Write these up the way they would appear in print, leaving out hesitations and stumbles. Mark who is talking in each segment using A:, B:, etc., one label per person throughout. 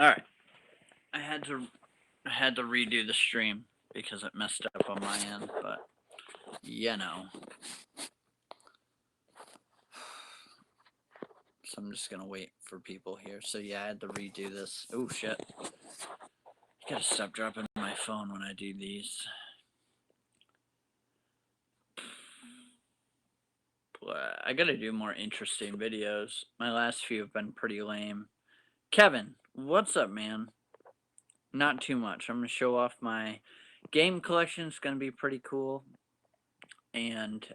A: Alright. I had to redo the stream because it messed up on my end, but you know. So I'm just gonna wait for people here. So yeah, I had to redo this. Oh shit. I gotta stop dropping my phone when I do these. I gotta do more interesting videos. My last few have been pretty lame. Kevin, what's up, man? Not too much. I'm gonna show off my game collection. It's gonna be pretty cool. And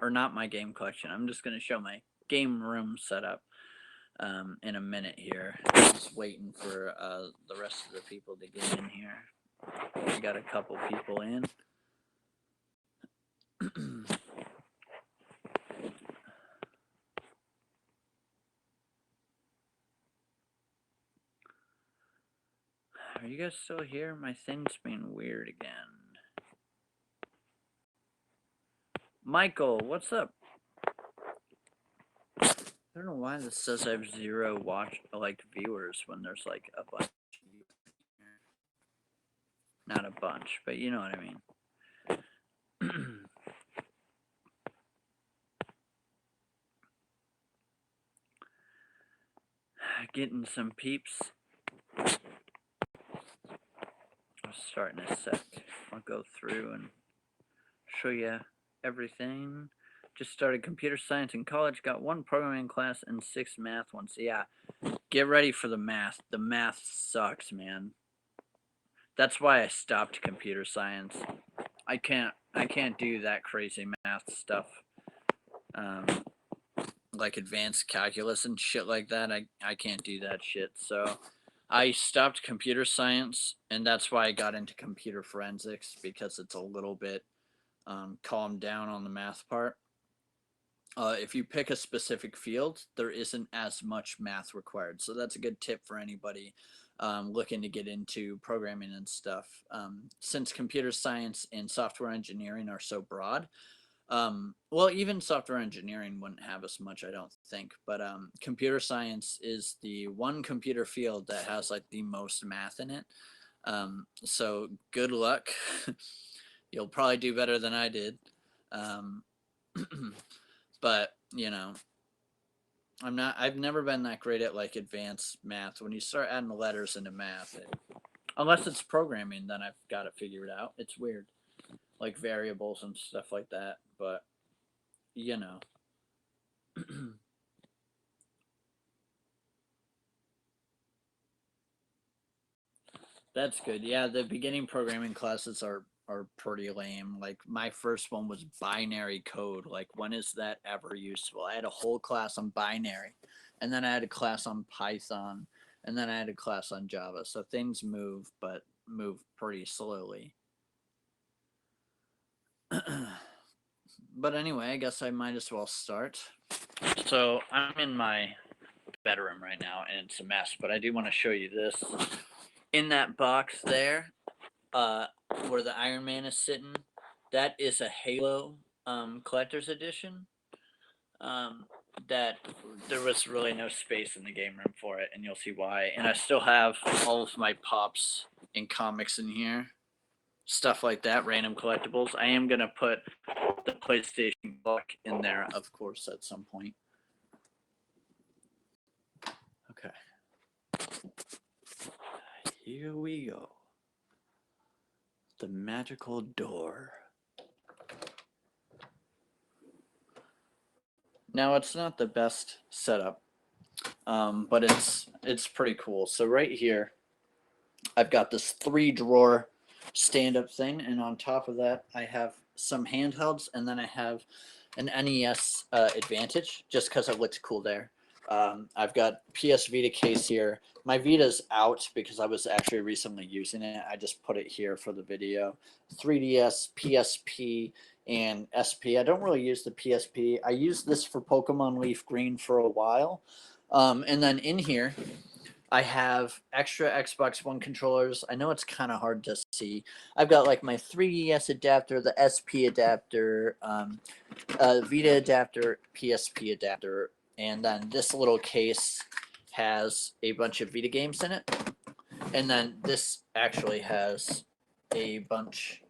A: or not my game collection. I'm just gonna show my game room setup in a minute here. Just waiting for the rest of the people to get in here. We got a couple people in. Are you guys still here? My thing's being weird again. Michael, what's up? I don't know why this says I have 0 viewers when there's like a bunch. Not a bunch, but you know what I mean. Getting some peeps. I'll start in a sec. I'll go through and show you everything. Just started computer science in college. Got 1 programming class and 6 math ones. Yeah, get ready for the math. The math sucks, man. That's why I stopped computer science. I can't do that crazy math stuff. Like advanced calculus and shit like that. I can't do that shit. So I stopped computer science, and that's why I got into computer forensics, because it's a little bit calmed down on the math part. If you pick a specific field, there isn't as much math required. So that's a good tip for anybody looking to get into programming and stuff. Since computer science and software engineering are so broad, well, even software engineering wouldn't have as much, I don't think. But computer science is the one computer field that has like the most math in it. So good luck. You'll probably do better than I did. But you know, I've never been that great at like advanced math. When you start adding letters into math, unless it's programming, then I've got it figured out. It's weird, like variables and stuff like that. But you know. That's good. Yeah, the beginning programming classes are pretty lame. Like my first one was binary code. Like when is that ever useful? I had a whole class on binary, and then I had a class on Python, and then I had a class on Java. So things move, but move pretty slowly. But anyway, I guess I might as well start. So I'm in my bedroom right now, and it's a mess, but I do want to show you this. In that box there, where the Iron Man is sitting, that is a Halo collector's edition. That there was really no space in the game room for it, and you'll see why. And I still have all of my pops and comics in here, stuff like that, random collectibles. I am gonna put the PlayStation book in there, of course, at some point. Okay. Here we go. The magical door. Now it's not the best setup, but it's pretty cool. So right here, I've got this 3-drawer stand-up thing, and on top of that, I have some handhelds, and then I have an NES Advantage, just because it looks cool there. I've got PS Vita case here. My Vita's out because I was actually recently using it. I just put it here for the video. 3DS, PSP, and SP. I don't really use the PSP. I used this for Pokemon Leaf Green for a while. And then in here, I have extra Xbox One controllers. I know it's kind of hard to see. I've got like my 3DS adapter, the SP adapter, Vita adapter, PSP adapter, and then this little case has a bunch of Vita games in it. And then this actually has a bunch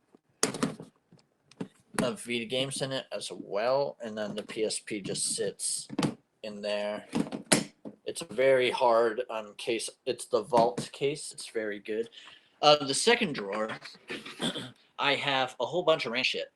A: of Vita games in it as well. And then the PSP just sits in there. It's a very hard case. It's the vault case. It's very good. The second drawer, I have a whole bunch of random shit.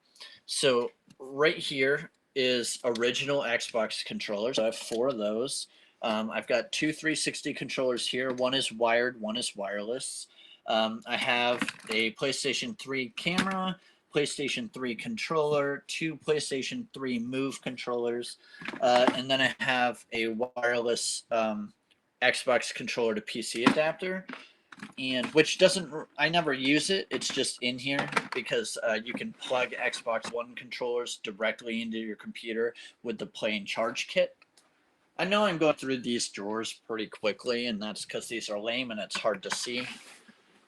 A: So right here is original Xbox controllers. I have 4 of those. I've got 2 360 controllers here. One is wired, one is wireless. I have a PlayStation 3 camera, PlayStation 3 controller, 2 PlayStation 3 Move controllers, and then I have a wireless Xbox controller to PC adapter, and which doesn't, I never use it. It's just in here because you can plug Xbox One controllers directly into your computer with the plain charge kit. I know I'm going through these drawers pretty quickly, and that's because these are lame and it's hard to see.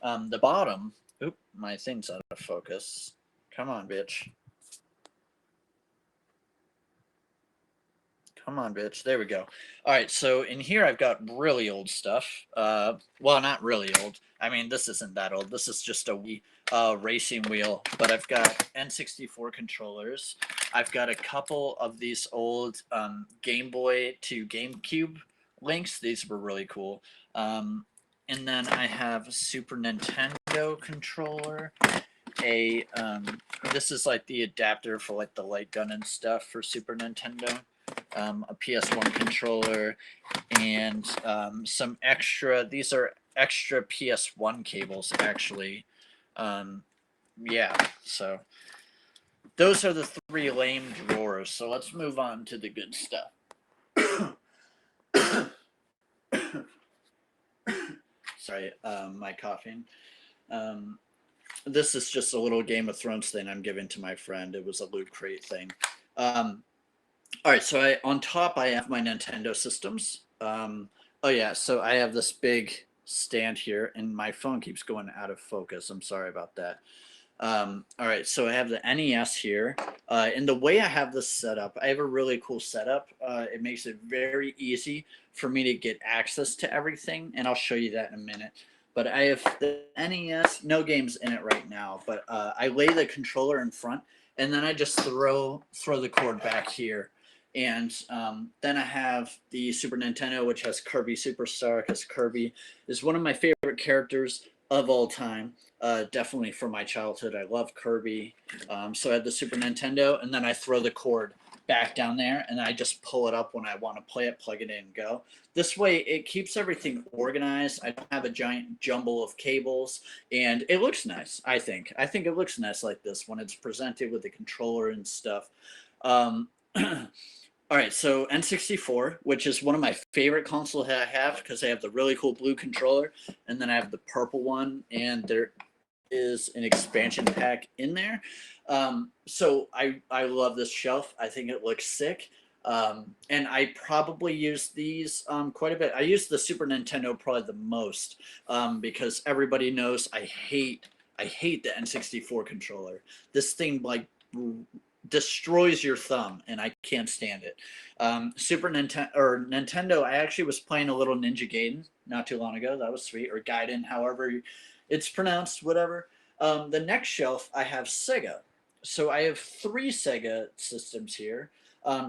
A: The bottom, oop, my thing's out of focus. Come on, bitch. Come on, bitch. There we go. All right, so in here I've got really old stuff. Well, not really old. I mean, this isn't that old. This is just a Wii racing wheel. But I've got N64 controllers. I've got a couple of these old Game Boy to GameCube links. These were really cool. And then I have a Super Nintendo controller. This is like the adapter for like the light gun and stuff for Super Nintendo. A PS1 controller, and some extra. These are extra PS1 cables, actually. Yeah, so those are the 3 lame drawers. So let's move on to the good stuff. Sorry, my coughing. This is just a little Game of Thrones thing I'm giving to my friend. It was a Loot Crate thing. All right, so on top I have my Nintendo systems. Oh yeah, so I have this big stand here, and my phone keeps going out of focus. I'm sorry about that. All right, so I have the NES here. And the way I have this set up, I have a really cool setup. It makes it very easy for me to get access to everything, and I'll show you that in a minute. But I have the NES, no games in it right now, but I lay the controller in front, and then I just throw the cord back here. And then I have the Super Nintendo, which has Kirby Superstar, because Kirby is one of my favorite characters of all time. Definitely from my childhood. I love Kirby. So I have the Super Nintendo, and then I throw the cord back down there, and I just pull it up when I want to play it, plug it in, and go. This way, it keeps everything organized. I don't have a giant jumble of cables, and it looks nice, I think. I think it looks nice like this when it's presented with the controller and stuff. All right, so N64, which is one of my favorite consoles that I have because I have the really cool blue controller, and then I have the purple one, and there is an expansion pack in there. So I love this shelf. I think it looks sick. And I probably use these quite a bit. I use the Super Nintendo probably the most because everybody knows I hate the N64 controller. This thing like destroys your thumb, and I can't stand it. Super Nintendo or Nintendo, I actually was playing a little Ninja Gaiden not too long ago. That was sweet, or Gaiden, however it's pronounced, whatever. The next shelf, I have Sega. So I have 3 Sega systems here.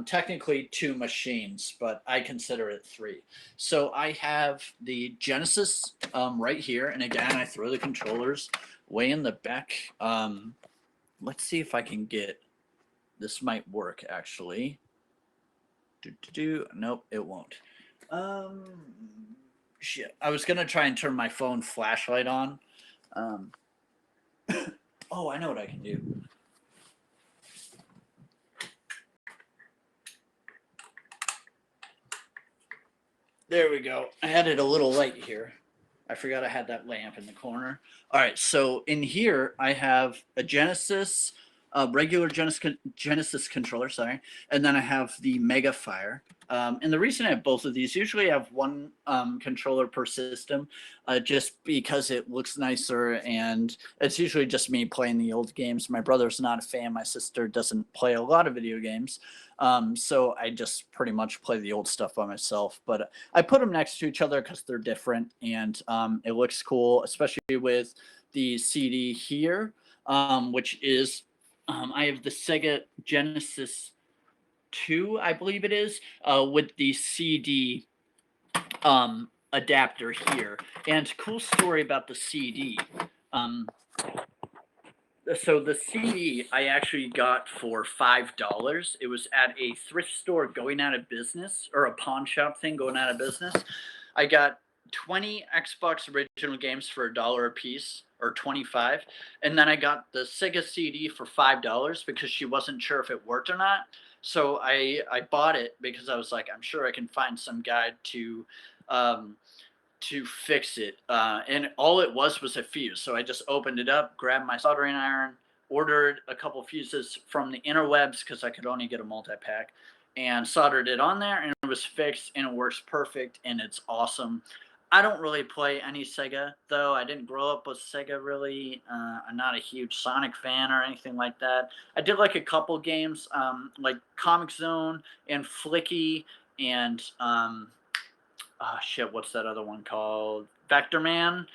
A: Technically 2 machines, but I consider it 3. So I have the Genesis right here, and again, I throw the controllers way in the back. Let's see if I can get. This might work, actually. Nope, it won't. Shit. I was going to try and turn my phone flashlight on. Oh, I know what I can do. There we go. I added a little light here. I forgot I had that lamp in the corner. All right, so in here I have a Genesis, regular Genesis controller, sorry, and then I have the Mega Fire. And the reason I have both of these, usually I have one controller per system, just because it looks nicer, and it's usually just me playing the old games. My brother's not a fan. My sister doesn't play a lot of video games. So I just pretty much play the old stuff by myself. But I put them next to each other because they're different, and it looks cool, especially with the CD here, which is I have the Sega Genesis 2, I believe it is, with the CD adapter here. And cool story about the CD. Um, so the CD I actually got for $5. It was at a thrift store going out of business, or a pawn shop thing going out of business. I got 20 Xbox original games for $1 a piece, or 25, and then I got the Sega CD for $5 because she wasn't sure if it worked or not. So I bought it because I was like, I'm sure I can find some guide um, to fix it. And all it was a fuse. So I just opened it up, grabbed my soldering iron, ordered a couple fuses from the interwebs because I could only get a multi-pack, and soldered it on there, and it was fixed, and it works perfect, and it's awesome. I don't really play any Sega, though. I didn't grow up with Sega, really. I'm not a huge Sonic fan or anything like that. I did like a couple games, like Comic Zone and Flicky, and shit, what's that other one called? Vector Man,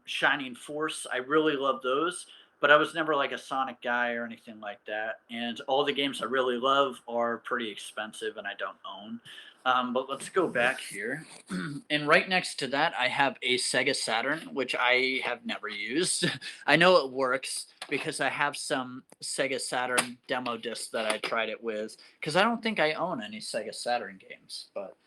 A: Shining Force. I really love those, but I was never like a Sonic guy or anything like that. And all the games I really love are pretty expensive and I don't own. But let's go back here. And right next to that, I have a Sega Saturn, which I have never used. I know it works because I have some Sega Saturn demo discs that I tried it with, because I don't think I own any Sega Saturn games, but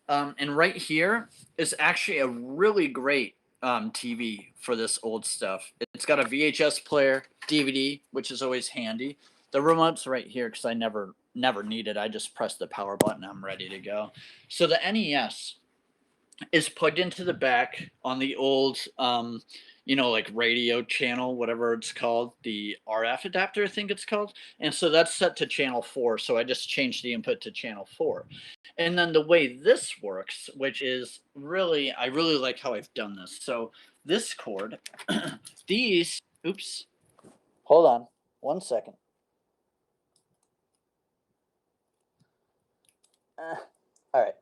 A: and right here is actually a really great TV for this old stuff. It's got a VHS player, DVD, which is always handy. The remote's right here because I never need it. I just press the power button. I'm ready to go. So the NES is plugged into the back on the old, like radio channel, whatever it's called, the RF adapter, I think it's called. And so that's set to channel 4. So I just changed the input to channel 4. And then the way this works, which is really, I really like how I've done this. So this cord, oops, hold on 1 second. All right.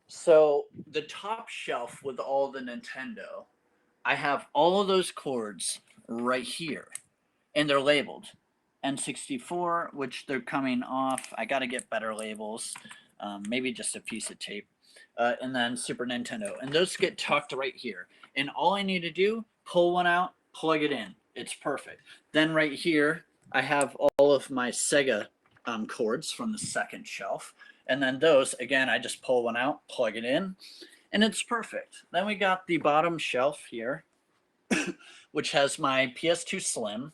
A: So the top shelf with all the Nintendo, I have all of those cords right here, and they're labeled N64, which they're coming off. I got to get better labels, maybe just a piece of tape, and then Super Nintendo, and those get tucked right here. And all I need to do, pull one out, plug it in. It's perfect. Then right here, I have all of my Sega cords from the second shelf. And then those, again, I just pull one out, plug it in, and it's perfect. Then we got the bottom shelf here, which has my PS2 Slim.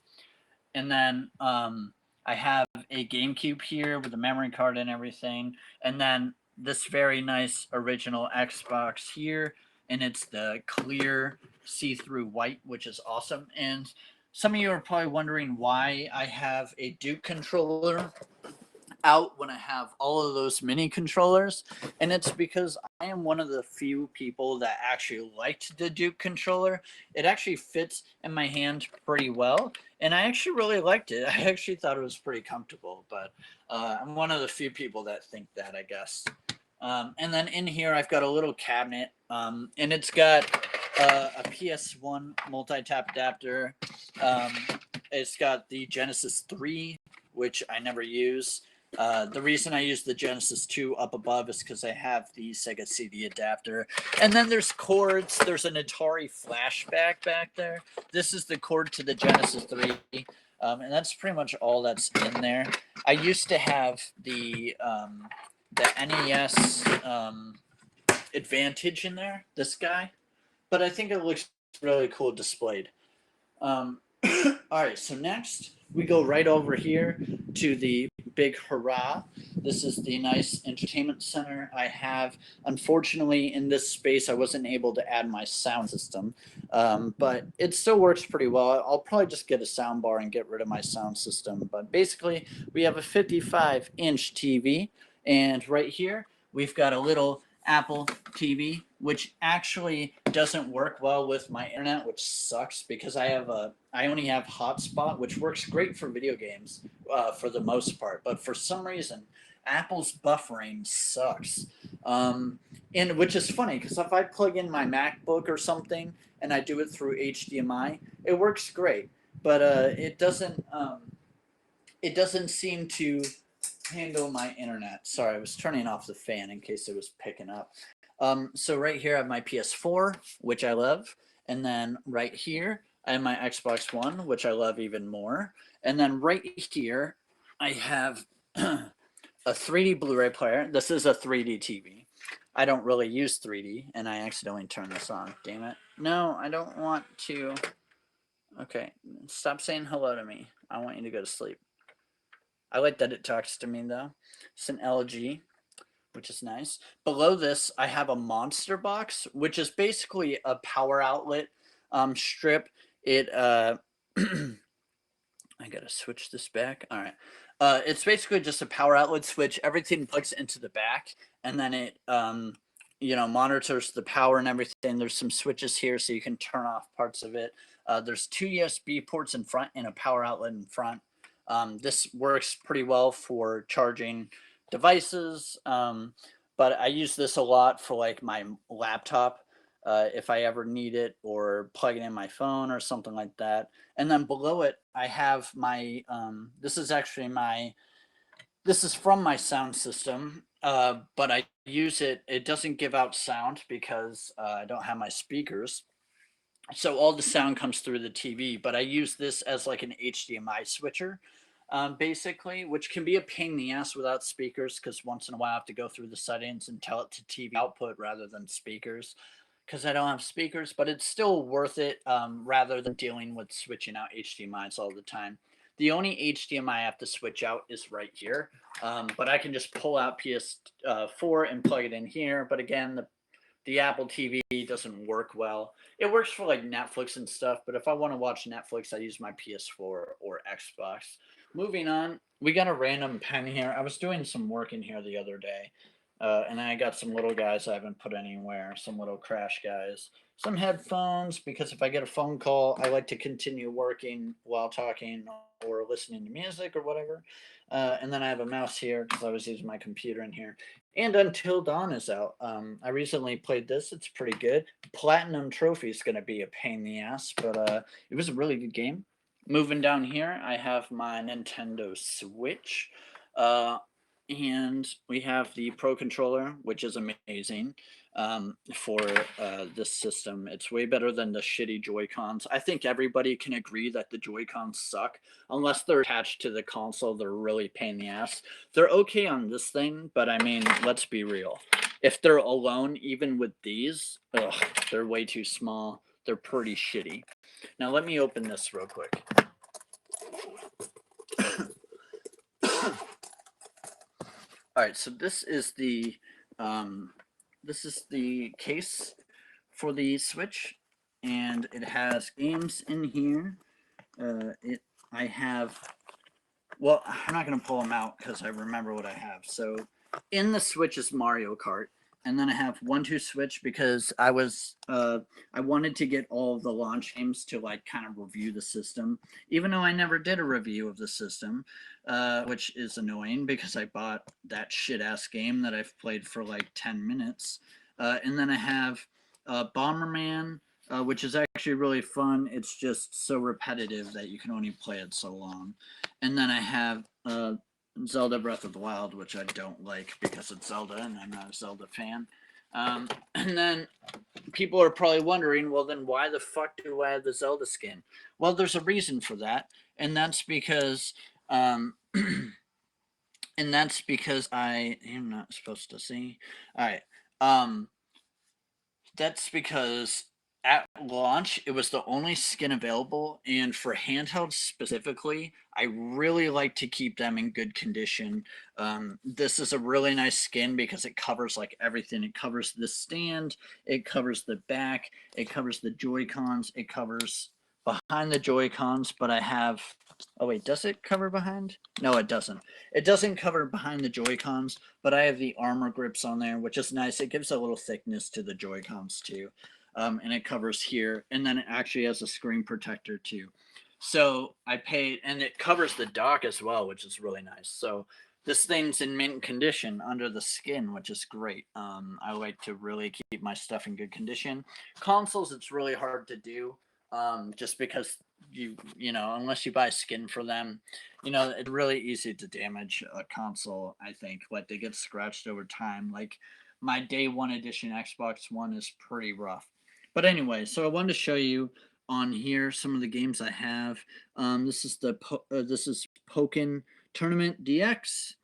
A: And then I have a GameCube here with the memory card and everything. And then this very nice original Xbox here. And it's the clear see-through white, which is awesome. And some of you are probably wondering why I have a Duke controller out when I have all of those mini controllers, and it's because I am one of the few people that actually liked the Duke controller. It actually fits in my hand pretty well, and I actually really liked it. I actually thought it was pretty comfortable, but I'm one of the few people that think that, I guess. And then in here I've got a little cabinet, and it's got a PS1 multi-tap adapter. It's got the Genesis 3, which I never use. The reason I use the Genesis 2 up above is because I have the Sega CD adapter. And then there's cords. There's an Atari flashback back there. This is the cord to the Genesis 3. And that's pretty much all that's in there. I used to have the NES Advantage in there, this guy. But I think it looks really cool displayed. All right, so next we go right over here to the big hurrah. This is the nice entertainment center I have. Unfortunately, in this space, I wasn't able to add my sound system, but it still works pretty well. I'll probably just get a sound bar and get rid of my sound system. But basically, we have a 55-inch TV, and right here, we've got a little Apple TV which actually doesn't work well with my internet, which sucks because I only have hotspot, which works great for video games for the most part, but for some reason Apple's buffering sucks. Um, and which is funny because if I plug in my MacBook or something and I do it through HDMI, it works great, but it doesn't seem to handle my internet. Sorry, I was turning off the fan in case it was picking up. So right here I have my PS4, which I love, and then right here I have my Xbox One, which I love even more, and then right here I have a 3D Blu-ray player. This is a 3D TV. I don't really use 3D, and I accidentally turned this on. Damn it! No, I don't want to. Okay, stop saying hello to me. I want you to go to sleep. I like that it talks to me though. It's an LG, which is nice. Below this, I have a monster box, which is basically a power outlet strip. It I gotta switch this back. All right. It's basically just a power outlet switch. Everything plugs into the back, and then it monitors the power and everything. There's some switches here, so you can turn off parts of it. There's two USB ports in front and a power outlet in front. This works pretty well for charging devices, but I use this a lot for like my laptop if I ever need it, or plug it in my phone or something like that. And then below it, I have my this is from my sound system, but I use it. It doesn't give out sound because I don't have my speakers, so all the sound comes through the TV, but I use this as like an HDMI switcher, basically, which can be a pain in the ass without speakers because once in a while I have to go through the settings and tell it to TV output rather than speakers because I don't have speakers, but it's still worth it rather than dealing with switching out HDMIs all the time. The only HDMI I have to switch out is right here, but I can just pull out PS4 and plug it in here. But again, the Apple TV doesn't work well. It works for like Netflix and stuff, but if I want to watch Netflix, I use my PS4 or Xbox. Moving on, we got a random pen here. I was doing some work in here the other day, and I got some little guys I haven't put anywhere, some little crash guys, some headphones, because if I get a phone call, I like to continue working while talking or listening to music or whatever. And then I have a mouse here because I was using my computer in here. And Until Dawn is out. I recently played this. It's pretty good. Platinum Trophy is going to be a pain in the ass, but it was a really good game. Moving down here, I have my Nintendo Switch. And we have the Pro Controller, which is amazing for this system. It's way better than the shitty Joy-Cons. I think everybody can agree that the Joy-Cons suck. Unless they're attached to the console, they're really pain in the ass. They're okay on this thing, but I mean, let's be real. If they're alone, even with these, ugh, they're way too small. They're pretty shitty. Now let me open this real quick. All right, so this is the case for the Switch, and it has games in here. I have. Well, I'm not gonna pull them out because I remember what I have. So, in the Switch is Mario Kart, and then I have 1-2 Switch because I wanted to get all of the launch games to like kind of review the system, even though I never did a review of the system, which is annoying because I bought that shit ass game that I've played for like 10 minutes. And then I have Bomberman, which is actually really fun. It's just so repetitive that you can only play it so long. And then I have Zelda Breath of the Wild, which I don't like because it's Zelda and I'm not a Zelda fan. And then people are probably wondering, well, then why the fuck do I have the Zelda skin? Well, there's a reason for that, and that's because I am not supposed to see. All right. That's because at launch, it was the only skin available, and for handhelds specifically, I really like to keep them in good condition. This is a really nice skin because it covers like everything. It covers the stand, it covers the back, it covers the Joy Cons, it covers behind the Joy-Cons, but I have. Oh wait, does it cover behind? No, it doesn't. It doesn't cover behind the Joy-Cons, but I have the armor grips on there, which is nice. It gives a little thickness to the Joy-Cons too, and it covers here, and then it actually has a screen protector too. So I paid, and it covers the dock as well, which is really nice. So this thing's in mint condition under the skin, which is great. I like to really keep my stuff in good condition. Consoles, it's really hard to do, just because you know, unless you buy skin for them, you know, it's really easy to damage a console. I think like they get scratched over time. Like my day one edition Xbox One is pretty rough. But anyway, so I wanted to show you on here some of the games I have. This is this is Pokken Tournament DX.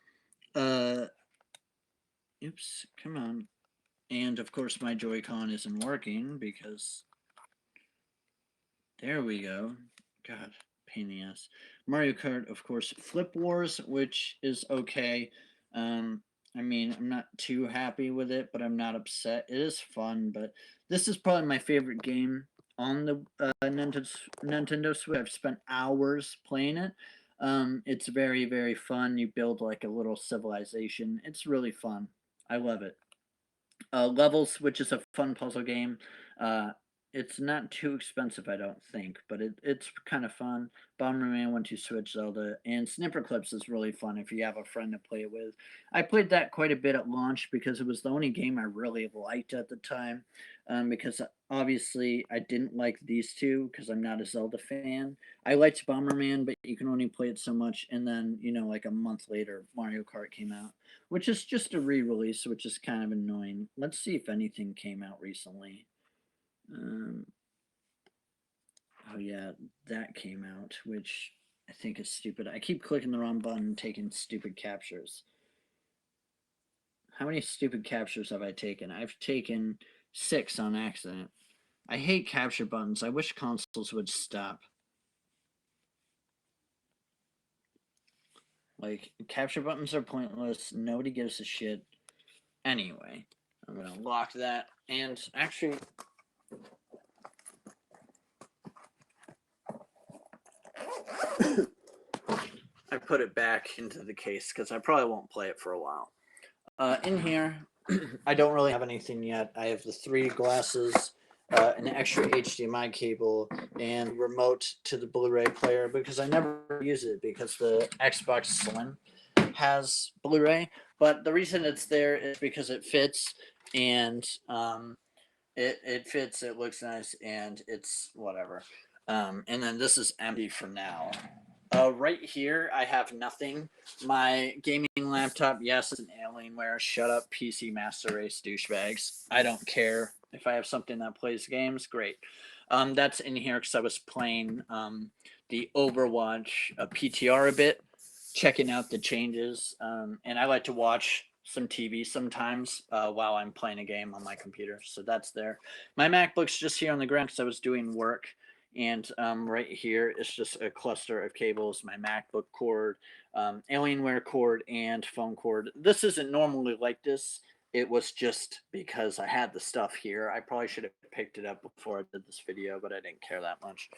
A: Uh, oops, come on. And of course, my Joy-Con isn't working because there we go. God, pain in the ass. Mario Kart, of course, Flip Wars, which is okay. I mean, I'm not too happy with it, but I'm not upset. It is fun, but this is probably my favorite game on the Nintendo Switch. I've spent hours playing it. It's very, very fun. You build like a little civilization. It's really fun. I love it. Levels, which is a fun puzzle game. Uh, it's not too expensive, I don't think, but it's kind of fun. Bomberman 1-2 Switch Zelda, and Snipper Clips is really fun if you have a friend to play it with. I played that quite a bit at launch because it was the only game I really liked at the time. Because obviously I didn't like these two because I'm not a Zelda fan. I liked Bomberman, but you can only play it so much. And then, you know, like a month later, Mario Kart came out, which is just a re-release, which is kind of annoying. Let's see if anything came out recently. Um, oh yeah, that came out, which I think is stupid. I keep clicking the wrong button and taking stupid captures. How many stupid captures have I taken? I've taken 6 on accident. I hate capture buttons. I wish consoles would stop. Like, capture buttons are pointless. Nobody gives a shit. Anyway, I'm going to lock that. And actually, I put it back into the case because I probably won't play it for a while. In here, I don't really have anything yet. I have the 3 glasses, an extra HDMI cable, and remote to the Blu-ray player because I never use it because the Xbox Slim has Blu-ray. But the reason it's there is because it fits, and it fits. It looks nice, and it's whatever. And then this is empty for now. Right here, I have nothing. My gaming laptop, yes, it's an Alienware. Shut up, PC Master Race douchebags. I don't care if I have something that plays games. Great. That's in here because I was playing the Overwatch PTR a bit, checking out the changes. And I like to watch some TV sometimes while I'm playing a game on my computer. So that's there. My MacBook's just here on the ground because I was doing work. And right here is just a cluster of cables, my MacBook cord, Alienware cord, and phone cord. This isn't normally like this. It was just because I had the stuff here. I probably should have picked it up before I did this video, but I didn't care that much.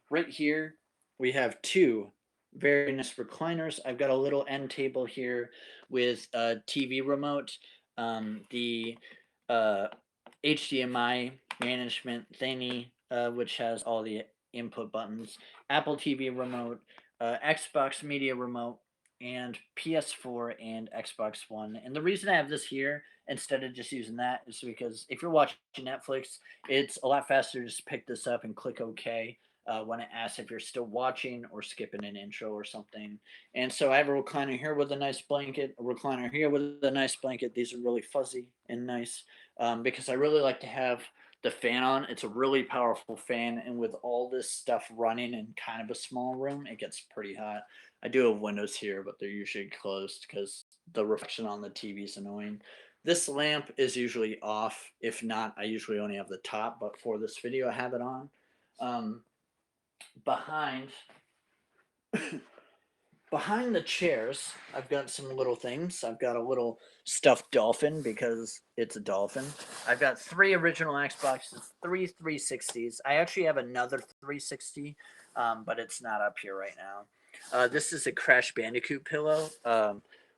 A: Right here, we have 2 very nice recliners. I've got a little end table here with a TV remote, the HDMI management thingy, which has all the input buttons, Apple TV remote, Xbox Media remote, and PS4 and Xbox One. And the reason I have this here instead of just using that is because if you're watching Netflix, it's a lot faster to just pick this up and click OK. When it asks if you're still watching or skipping an intro or something. And so I have a recliner here with a nice blanket, a recliner here with a nice blanket. These are really fuzzy and nice because I really like to have the fan on. It's a really powerful fan, and with all this stuff running in kind of a small room, it gets pretty hot. I do have windows here, but they're usually closed because the reflection on the TV is annoying. This lamp is usually off. If not, I usually only have the top, but for this video, I have it on. Behind behind the chairs, I've got some little things. I've got a little stuffed dolphin because it's a dolphin. I've got 3 original Xboxes, 360s. I actually have another 360, but it's not up here right now. This is a Crash Bandicoot pillow,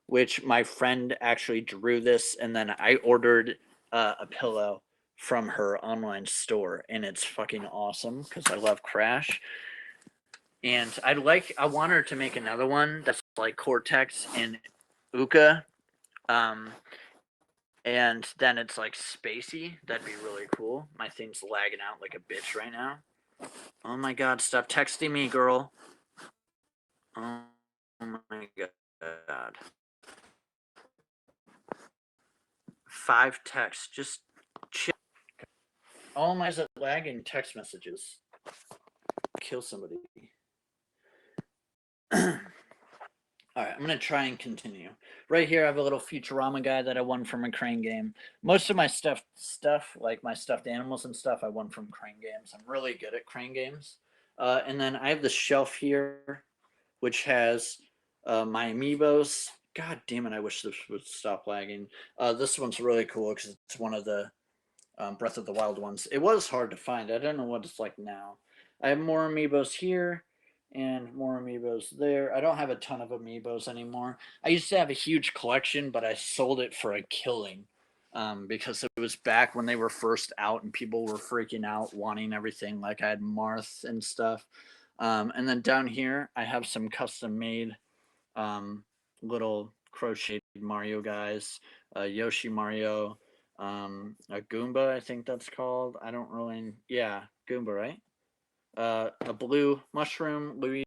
A: which my friend actually drew this, and then I ordered a pillow from her online store, and it's fucking awesome because I love Crash. And I want her to make another one that's like Cortex and Uka. Um, and then it's like spacey. That'd be really cool. My thing's lagging out like a bitch right now. Oh my god, stop texting me, girl. Oh my god. 5 texts. Just chill. Oh my, is it lagging text messages? Kill somebody. All right, I'm gonna try and continue. Right here, I have a little Futurama guy that I won from a Crane game. Most of my stuff, like my stuffed animals and stuff, I won from Crane games. I'm really good at Crane games. And then I have the shelf here, which has my amiibos. God damn it! I wish this would stop lagging. This one's really cool because it's one of the Breath of the Wild ones. It was hard to find. I don't know what it's like now. I have more amiibos here and more amiibos there. I don't have a ton of amiibos anymore. I used to have a huge collection, but I sold it for a killing because it was back when they were first out and people were freaking out wanting everything. Like I had Marth and stuff. And then down here, I have some custom made um, little crocheted Mario guys, Yoshi Mario, a Goomba, I think that's called. I don't really, yeah, Goomba, right? A blue mushroom, Luigi